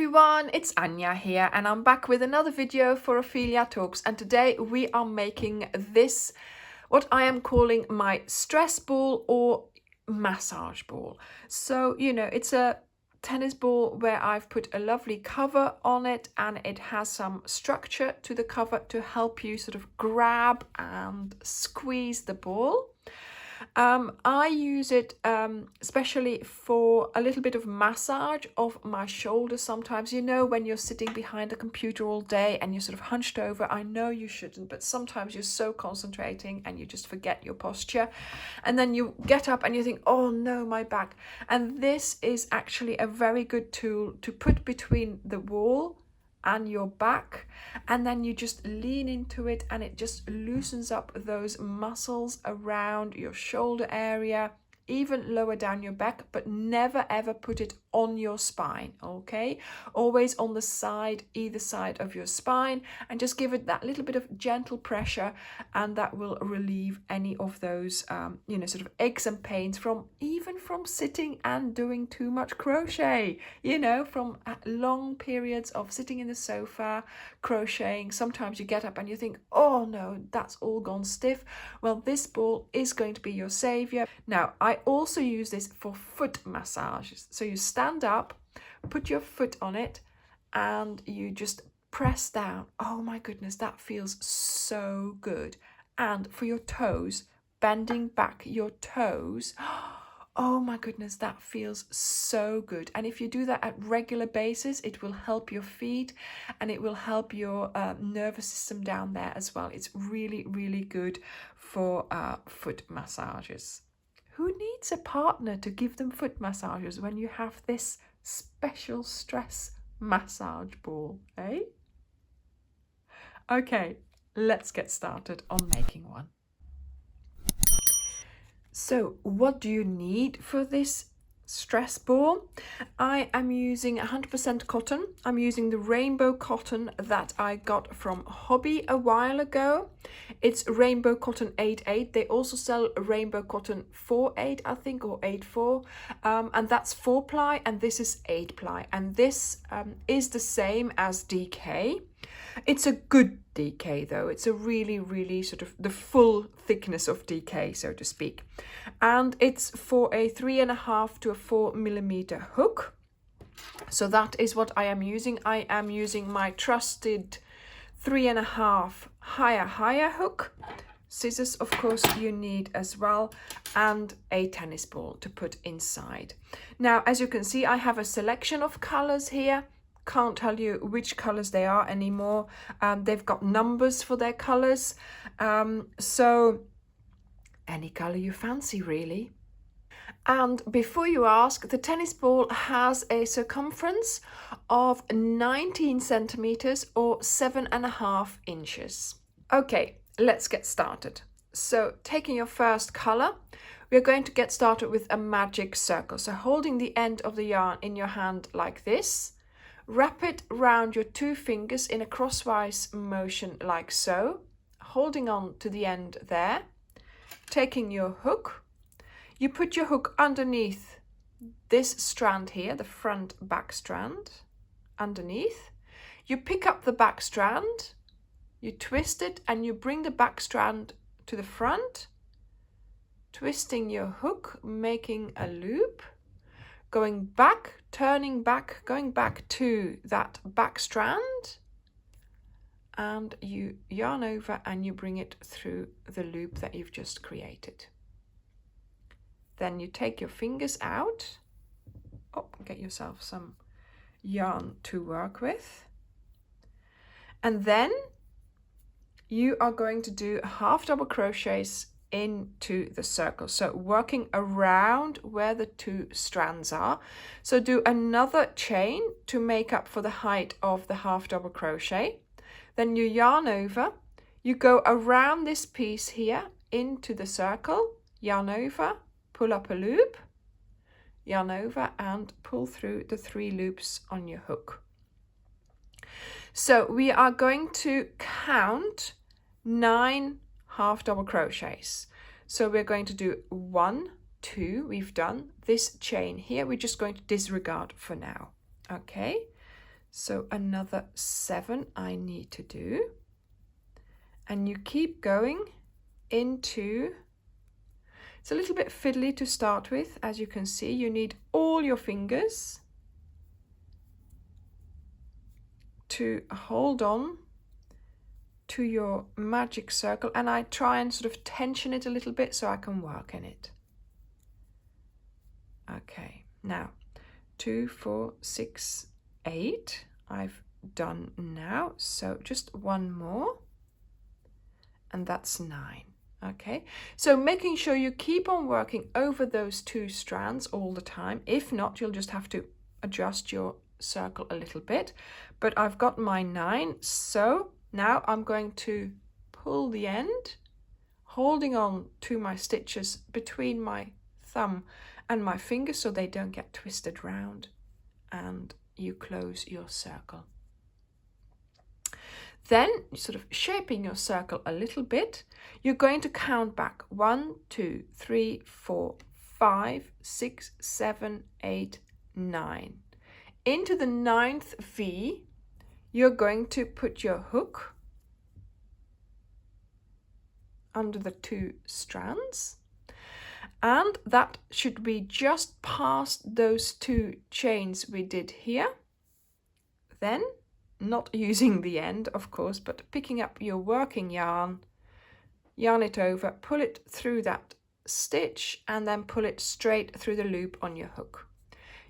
everyone, it's Anja here and I'm back with another video for Ophelia Talks, and today we are making this, what I am calling my stress ball or massage ball. So, you know, it's a tennis ball where I've put a lovely cover on it and it has some structure to the cover to help you sort of grab and squeeze the ball. I use it especially for a little bit of massage of my shoulders sometimes. You know, when you're sitting behind a computer all day and you're sort of hunched over, I know you shouldn't, but sometimes you're so concentrating and you just forget your posture. And then you get up and you think, oh no, my back. And this is actually a very good tool to put between the wall and your back, and then you just lean into it and it just loosens up those muscles around your shoulder area, even lower down your back, but never ever put it on your spine. Okay, always on the side, either side of your spine, and just give it that little bit of gentle pressure, and that will relieve any of those sort of aches and pains from sitting and doing too much crochet, from long periods of sitting in the sofa crocheting. Sometimes you get up and you think, oh no, that's all gone stiff. Well, this ball is going to be your savior. Now, I also use this for foot massages. So you stand up, put your foot on it, and you just press down. Oh my goodness, that feels so good. And for your toes, bending back your toes, oh my goodness, that feels so good. And if you do that at regular basis, it will help your feet and it will help your nervous system down there as well. It's really, really good for foot massages. Who needs a partner to give them foot massages when you have this special stress massage ball, eh? Okay, let's get started on making one. So what do you need for this stress ball? I am using 100% cotton. I'm using the rainbow cotton that I got from Hobby a while ago. It's rainbow cotton 8.8. They also sell rainbow cotton 4.8, I think, or 8.4, and that's 4-ply, and this is 8-ply, and this is the same as DK. It's a good DK though. It's a really, really sort of the full thickness of DK, so to speak. And it's for a 3.5 to a 4 millimeter hook. So that is what I am using. I am using my trusted 3.5 higher hook. Scissors, of course, you need as well, and a tennis ball to put inside. Now, as you can see, I have a selection of colors here. Can't tell you which colors they are anymore. They've got numbers for their colors, so any color you fancy, really. And before you ask, the tennis ball has a circumference of 19 centimeters or 7.5 inches. Okay, let's get started. So taking your first color, we're going to get started with a magic circle. So holding the end of the yarn in your hand like this, wrap it round your 2 fingers in a crosswise motion like so, holding on to the end there, taking your hook. You put your hook underneath this strand here, the front back strand, underneath. You pick up the back strand, you twist it, and you bring the back strand to the front, twisting your hook, making a loop, going back, turning back, going back to that back strand, and you yarn over and you bring it through the loop that you've just created. Then you take your fingers out. Oh, get yourself some yarn to work with. And then you are going to do half double crochets into the circle, so working around where the 2 strands are. So do another chain to make up for the height of the half double crochet. Then you yarn over, you go around this piece here into the circle, yarn over, pull up a loop, yarn over, and pull through the 3 loops on your hook. So we are going to count 9 half double crochets. So we're going to do 1, 2, we've done this chain here, we're just going to disregard for now. Okay, So another 7 I need to do. And you keep going into, it's a little bit fiddly to start with. As you can see, you need all your fingers to hold on to your magic circle, and I try and sort of tension it a little bit so I can work in it. Okay, now 2, 4, 6, 8 I've done now, so just one more, and that's 9. Okay, so making sure you keep on working over those 2 strands all the time. If not, you'll just have to adjust your circle a little bit. But I've got my 9, so now I'm going to pull the end, holding on to my stitches between my thumb and my finger so they don't get twisted round, and you close your circle. Then, sort of shaping your circle a little bit, you're going to count back 1, 2, 3, 4, 5, 6, 7, 8, 9. Into the 9th V, you're going to put your hook under the 2 strands, and that should be just past those 2 chains we did here. Then, not using the end, of course, but picking up your working yarn, yarn it over, pull it through that stitch, and then pull it straight through the loop on your hook.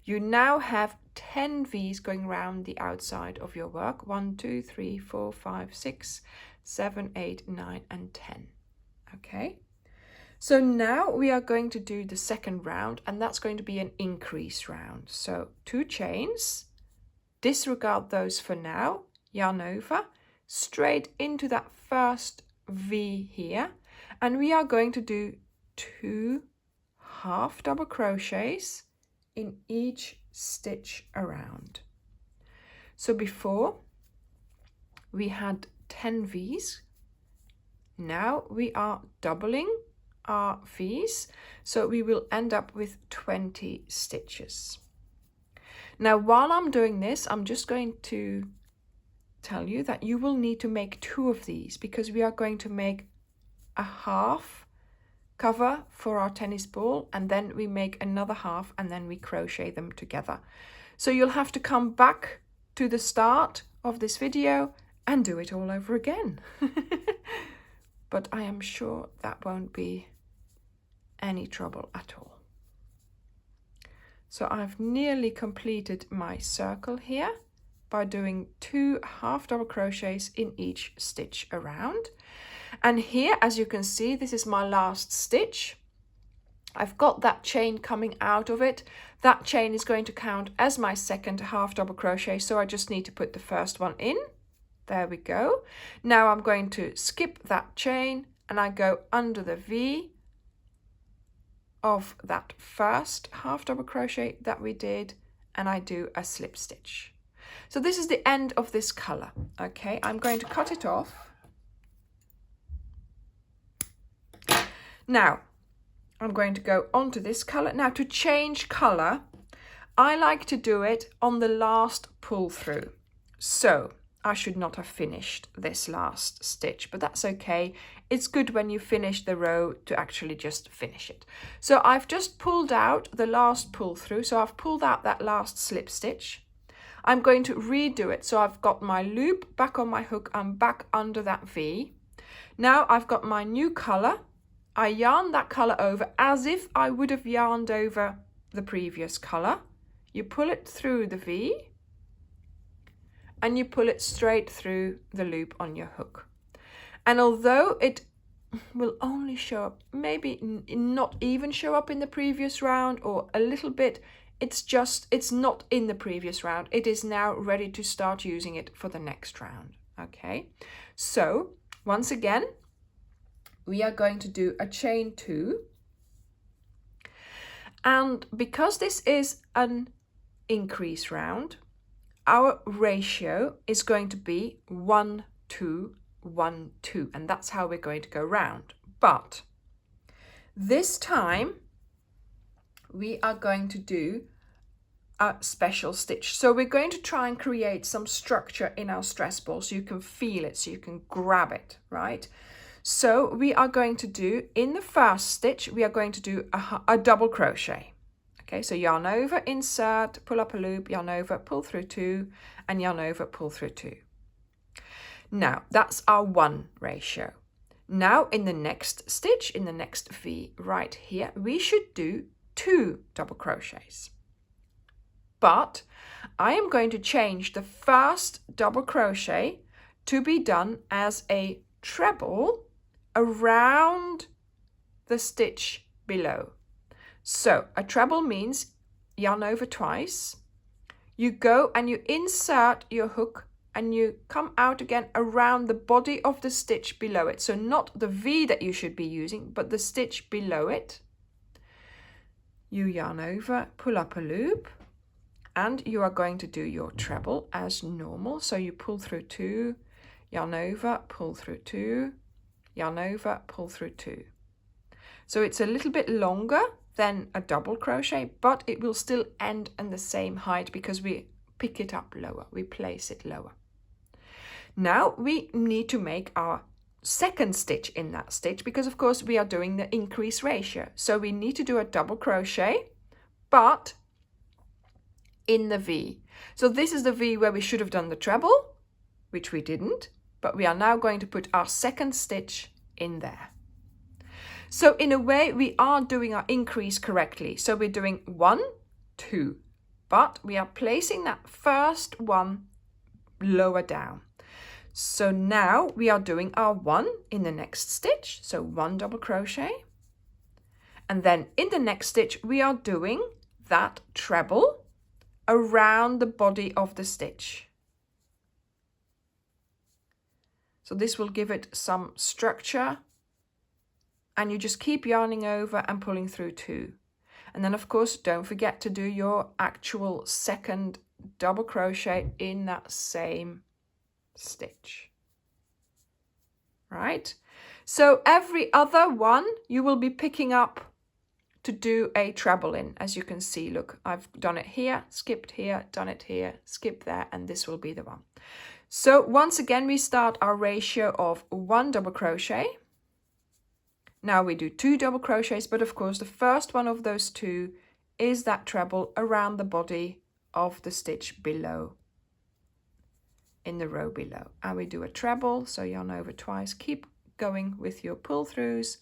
You now have 10 V's going round the outside of your work. 1, 2, 3, 4, 5, 6, 7, 8, 9, and 10. Okay, so now we are going to do the second round, and that's going to be an increase round. So 2 chains, disregard those for now, yarn over, straight into that first V here, and we are going to do 2 half double crochets in each stitch around. So before we had 10 V's, now we are doubling our V's, so we will end up with 20 stitches. Now, while I'm doing this, I'm just going to tell you that you will need to make 2 of these, because we are going to make a half cover for our tennis ball, and then we make another half, and then we crochet them together. So you'll have to come back to the start of this video and do it all over again. But I am sure that won't be any trouble at all. So I've nearly completed my circle here by doing 2 half double crochets in each stitch around. And here, as you can see, this is my last stitch. I've got that chain coming out of it. That chain is going to count as my second half double crochet, so I just need to put the first one in. There we go. Now I'm going to skip that chain, and I go under the V of that first half double crochet that we did, and I do a slip stitch. So this is the end of this color. Okay, I'm going to cut it off. Now I'm going to go onto this color. Now, to change color, I like to do it on the last pull through. So I should not have finished this last stitch, but that's okay. It's good when you finish the row to actually just finish it. So I've just pulled out the last pull through. So I've pulled out that last slip stitch. I'm going to redo it. So I've got my loop back on my hook. I'm back under that V. Now I've got my new color. I yarn that color over as if I would have yarned over the previous color. You pull it through the V, and you pull it straight through the loop on your hook. And although it will only show up, maybe not even show up in the previous round, or a little bit, it's not in the previous round. It is now ready to start using it for the next round. Okay, so once again, we are going to do a chain 2. And because this is an increase round, our ratio is going to be 1, 2, 1, 2, and that's how we're going to go round. But this time we are going to do a special stitch. So we're going to try and create some structure in our stress ball so you can feel it, so you can grab it, right? So we are going to do, in the first stitch, we are going to do a double crochet. Okay, so yarn over, insert, pull up a loop, yarn over, pull through 2, and yarn over, pull through 2. Now, that's our 1 ratio. Now, in the next stitch, in the next V right here, we should do 2 double crochets. But I am going to change the first double crochet to be done as a treble around the stitch below. So a treble means yarn over twice, you go and you insert your hook and you come out again around the body of the stitch below it. So not the V that you should be using, but the stitch below it. You yarn over, pull up a loop, and you are going to do your treble as normal. So you pull through 2, yarn over, pull through 2, yarn over, pull through 2. So it's a little bit longer than a double crochet, but it will still end in the same height because we pick it up lower, we place it lower. Now we need to make our second stitch in that stitch because of course we are doing the increase ratio. So we need to do a double crochet, but in the V. So this is the V where we should have done the treble, which we didn't, but we are now going to put our second stitch in there. So in a way we are doing our increase correctly. So we're doing 1, 2, but we are placing that first one lower down. So now we are doing our 1 in the next stitch, so 1 double crochet, and then in the next stitch we are doing that treble around the body of the stitch. So this will give it some structure, and you just keep yarning over and pulling through 2. And then of course don't forget to do your actual second double crochet in that same stitch. Right? So every other one you will be picking up to do a treble in. As you can see, look, I've done it here, skipped here, done it here, skip there, and this will be the one. So once again we start our ratio of 1 double crochet. Now we do 2 double crochets, but of course the first one of those 2 is that treble around the body of the stitch below, in the row below. And we do a treble, so yarn over twice, keep going with your pull throughs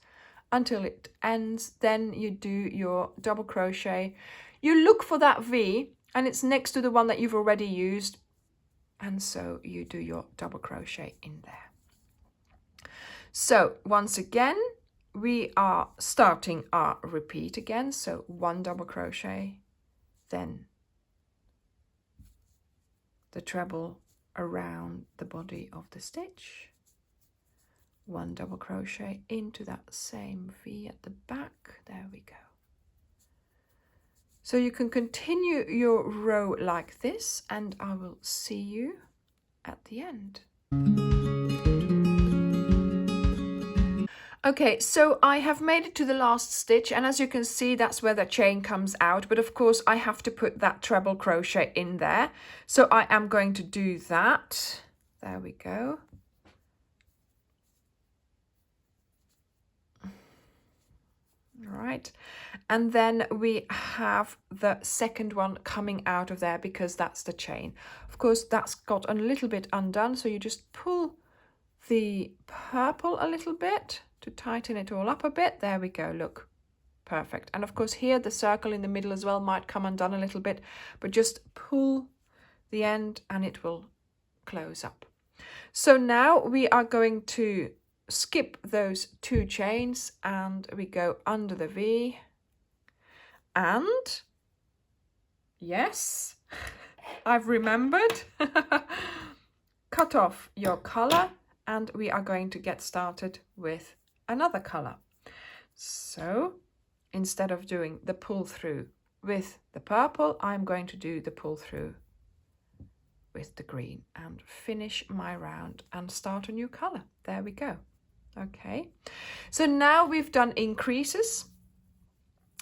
until it ends. Then you do your double crochet. You look for that V and it's next to the one that you've already used, and so you do your double crochet in there. So once again we are starting our repeat again, so 1 double crochet, then the treble around the body of the stitch, 1 double crochet into that same V at the back, there we go. So you can continue your row like this, and I will see you at the end. Okay, so I have made it to the last stitch, and as you can see that's where the chain comes out, but of course I have to put that treble crochet in there. So I am going to do that. There we go. Right, and then we have the second one coming out of there because that's the chain. Of course that's got a little bit undone, so you just pull the purple a little bit to tighten it all up a bit. There we go, look, perfect. And of course here the circle in the middle as well might come undone a little bit, but just pull the end and it will close up. So now we are going to skip those 2 chains and we go under the V, and yes, I've remembered, cut off your color, and we are going to get started with another color. So instead of doing the pull through with the purple, I'm going to do the pull through with the green and finish my round and start a new color. There we go. Okay, so now we've done increases.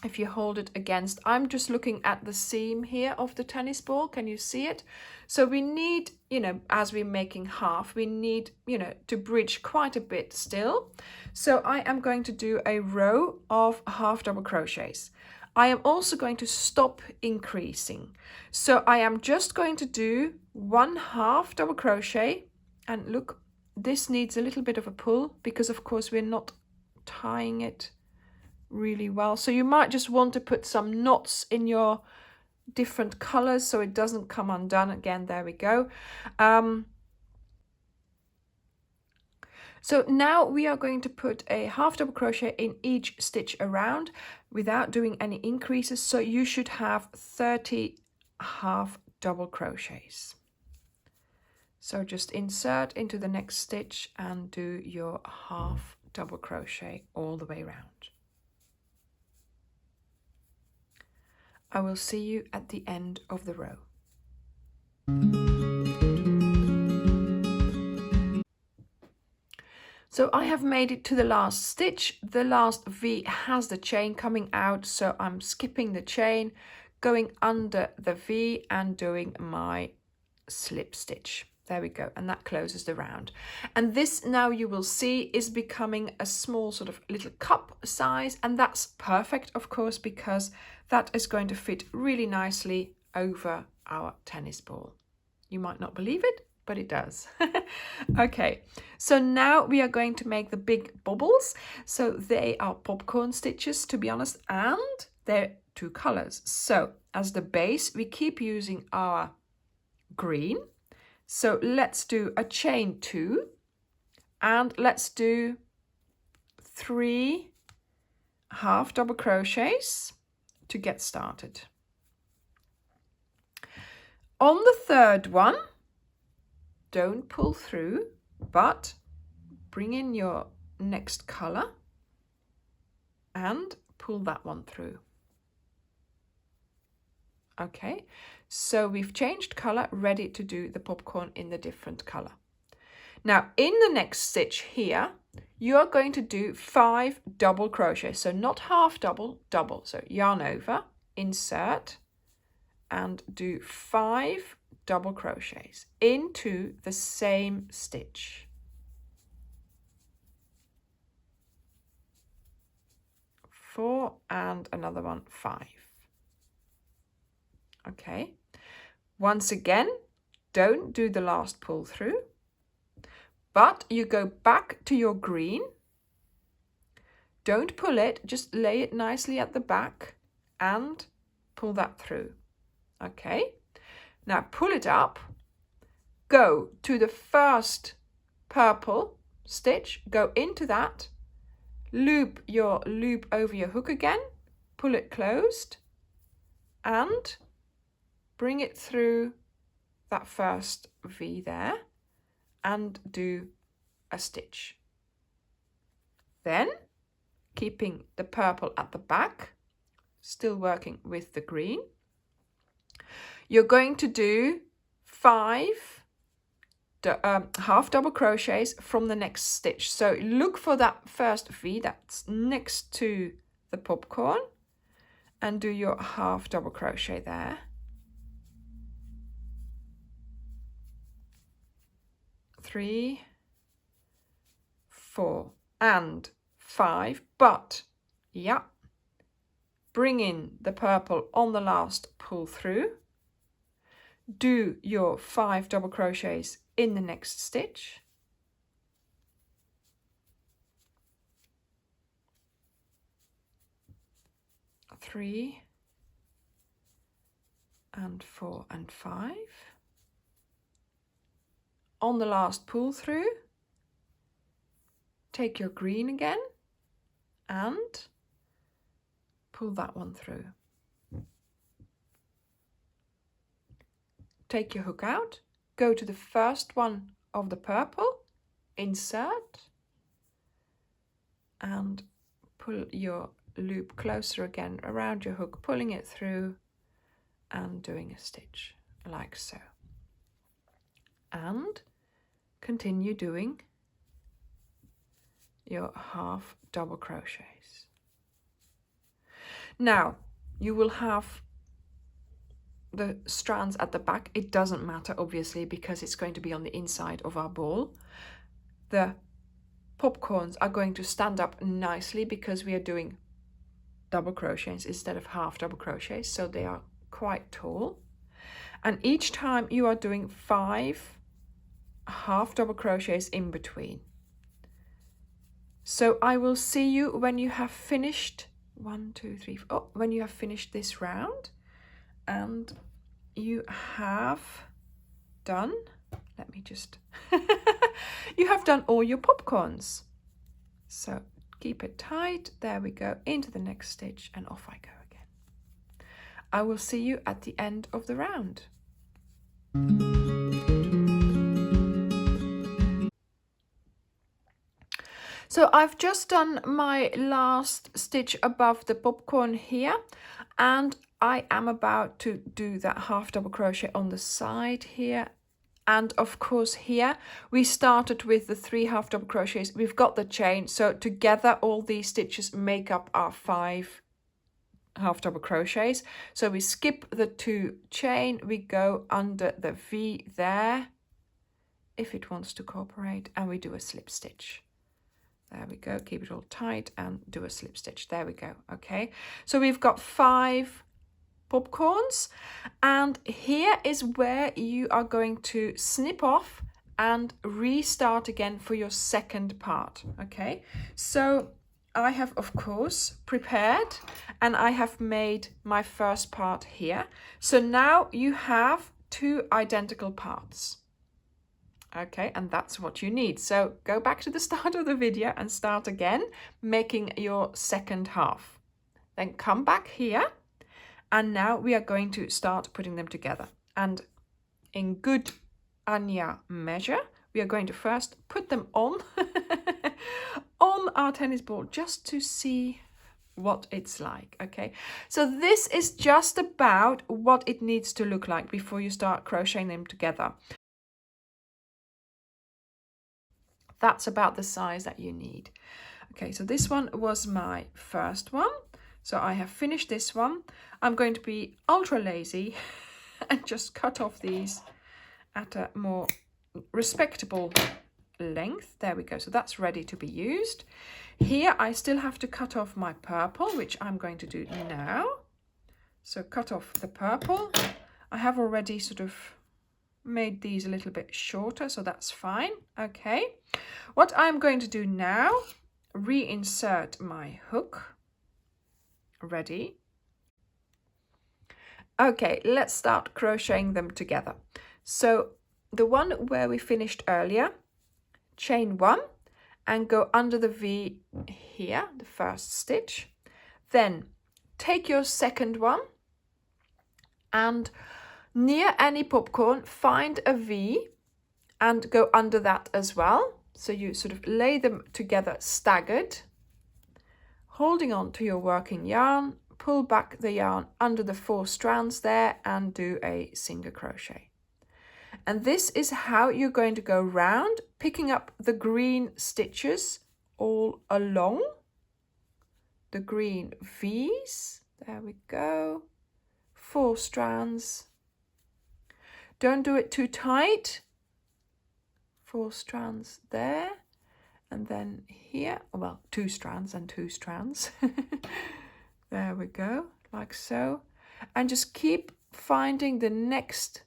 if you hold it against, I'm just looking at the seam here of the tennis ball. Can you see it? So we need, you know, as we're making half, we need, you know, to bridge quite a bit still. So I am going to do a row of half double crochets. I am also going to stop increasing. So I am just going to do 1 half double crochet, and look, this needs a little bit of a pull because of course we're not tying it really well. So you might just want to put some knots in your different colors so it doesn't come undone again. There we go. So now we are going to put a half double crochet in each stitch around without doing any increases. So you should have 30 half double crochets. So just insert into the next stitch and do your half double crochet all the way around. I will see you at the end of the row. So I have made it to the last stitch. The last V has the chain coming out, so I'm skipping the chain, going under the V and doing my slip stitch. There we go, and that closes the round. And this, now you will see, is becoming a small sort of little cup size, and that's perfect, of course, because that is going to fit really nicely over our tennis ball. You might not believe it, but it does. Okay, so now we are going to make the big bubbles. So they are popcorn stitches, to be honest, and they're 2 colors. So as the base, we keep using our green. So let's do a chain 2, and let's do 3 half double crochets to get started. On the third one, don't pull through, but bring in your next color and pull that one through. Okay, so we've changed color, ready to do the popcorn in the different color. Now in the next stitch here, you are going to do 5 double crochets. So not half double, double. So yarn over, insert, and do 5 double crochets into the same stitch. 4 and another one, 5. Okay, once again, don't do the last pull through, but you go back to your green. Don't pull it, just lay it nicely at the back and pull that through. Okay, now pull it up, go to the first purple stitch, go into that, loop your loop over your hook again, pull it closed, and bring it through that first V there and do a stitch. Then, keeping the purple at the back, still working with the green, you're going to do 5 half double crochets from the next stitch. So look for that first V that's next to the popcorn and do your half double crochet there. 3, 4 and 5, but yeah, bring in the purple on the last pull through, do your 5 double crochets in the next stitch, three and 4 and 5. On the last pull through, take your green again and pull that one through. Take your hook out, go to the first one of the purple, insert, and pull your loop closer again around your hook, pulling it through and doing a stitch like so. And continue doing your half double crochets. Now you will have the strands at the back. It doesn't matter, obviously, because it's going to be on the inside of our ball. The popcorns are going to stand up nicely because we are doing double crochets instead of half double crochets, so they are quite tall. And each time you are doing 5 half double crochets in between. So I will see you when you have finished 1, 2, 3, 4. Oh, when you have finished this round and you have done, let me just, you have done all your popcorns. So keep it tight. There we go. Into the next stitch and off I go again. I will see you at the end of the round. So I've just done my last stitch above the popcorn here, and I am about to do that half double crochet on the side here. And of course here we started with the 3 half double crochets. We've got the chain, so together all these stitches make up our 5 half double crochets. So we skip the 2 chain, we go under the V there if it wants to cooperate, and we do a slip stitch. There we go, keep it all tight and do a slip stitch. There we go. Okay, so we've got 5 popcorns, and here is where you are going to snip off and restart again for your second part. Okay, so I have of course prepared and I have made my first part here. So now you have 2 identical parts. Okay, and that's what you need. So go back to the start of the video and start again making your second half. Then come back here, and now we are going to start putting them together. And in good Anja measure, we are going to first put them on on our tennis ball just to see what it's like. Okay, so this is just about what it needs to look like before you start crocheting them together. That's about the size that you need. Okay, so this one was my first one. So I have finished this one. I'm going to be ultra lazy and just cut off these at a more respectable length. There we go. So that's ready to be used. Here I still have to cut off my purple, which I'm going to do now. So cut off the purple. I have already sort of made these a little bit shorter, so that's fine. Okay, what I'm going to do now, reinsert my hook. Ready. Okay, let's start crocheting them together. So the one where we finished earlier, chain 1 and go under the V here, the first stitch. Then take your second one and near any popcorn, find a V and go under that as well. So you sort of lay them together staggered, holding on to your working yarn, pull back the yarn under the 4 strands there and do a single crochet. And this is how you're going to go round, picking up the green stitches all along the green V's. There we go. 4 strands. Don't do it too tight. 4 strands there, and then here, well, 2 strands and 2 strands. There we go, like so. And just keep finding the next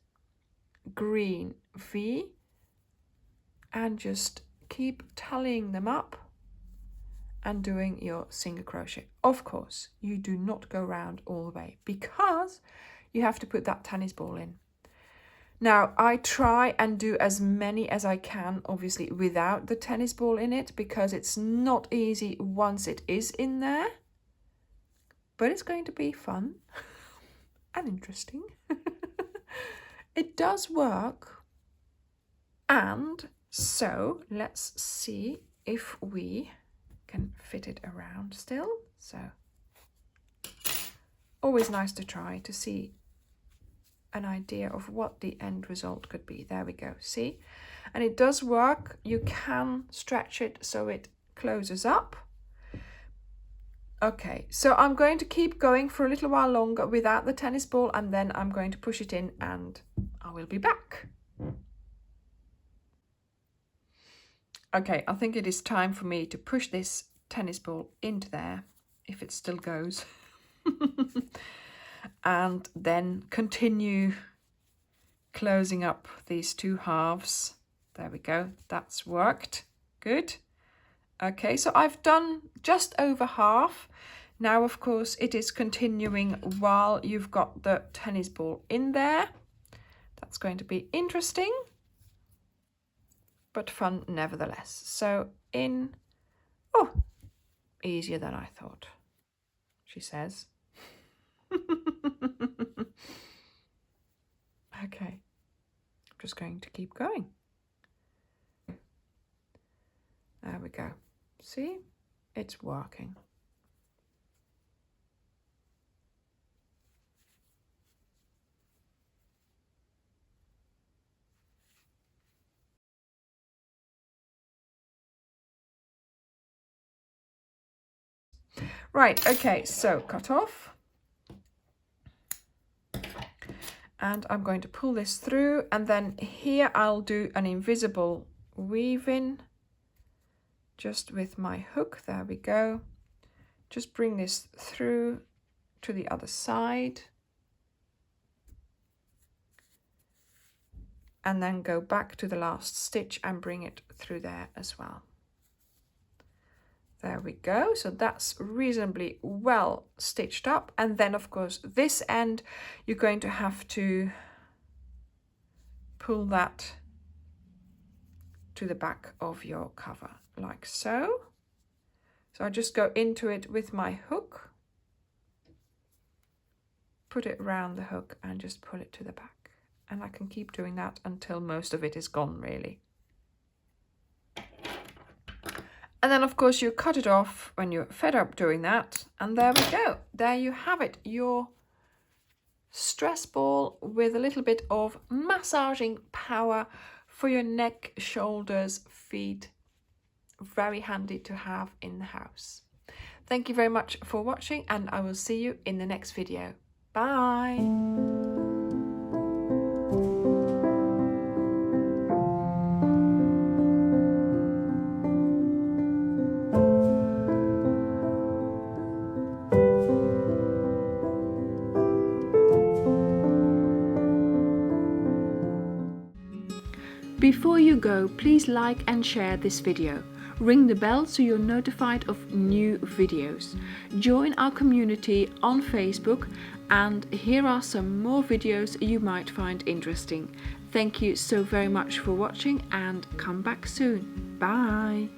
green V and just keep tallying them up and doing your single crochet. Of course, you do not go round all the way because you have to put that tennis ball in. Now, I try and do as many as I can, obviously, without the tennis ball in it, because it's not easy once it is in there. But it's going to be fun and interesting. It does work. And so, let's see if we can fit it around still. So, always nice to try to see an idea of what the end result could be. There we go, see? And it does work. You can stretch it so it closes up. Okay, so I'm going to keep going for a little while longer without the tennis ball, and then I'm going to push it in and I will be back. Okay, I think it is time for me to push this tennis ball into there, if it still goes. And then continue closing up these two halves. There we go, that's worked. Good. Okay, so I've done just over half. Now, of course, it is continuing while you've got the tennis ball in there. That's going to be interesting, but fun nevertheless. So in, oh, easier than I thought, she says. Okay, I'm just going to keep going. There we go. See, it's working. Right, okay, so cut off. And I'm going to pull this through, and then here I'll do an invisible weave in just with my hook. There we go. Just bring this through to the other side and then go back to the last stitch and bring it through there as well. There we go. So that's reasonably well stitched up. And then, of course, this end, you're going to have to pull that to the back of your cover, like so. So I just go into it with my hook, put it around the hook and just pull it to the back. And I can keep doing that until most of it is gone, really. And then, of course, you cut it off when you're fed up doing that. And there we go. There you have it. Your stress ball with a little bit of massaging power for your neck, shoulders, feet. Very handy to have in the house. Thank you very much for watching, and I will see you in the next video. Bye. Before you go, please like and share this video. Ring the bell so you're notified of new videos. Join our community on Facebook, and here are some more videos you might find interesting. Thank you so very much for watching, and come back soon. Bye!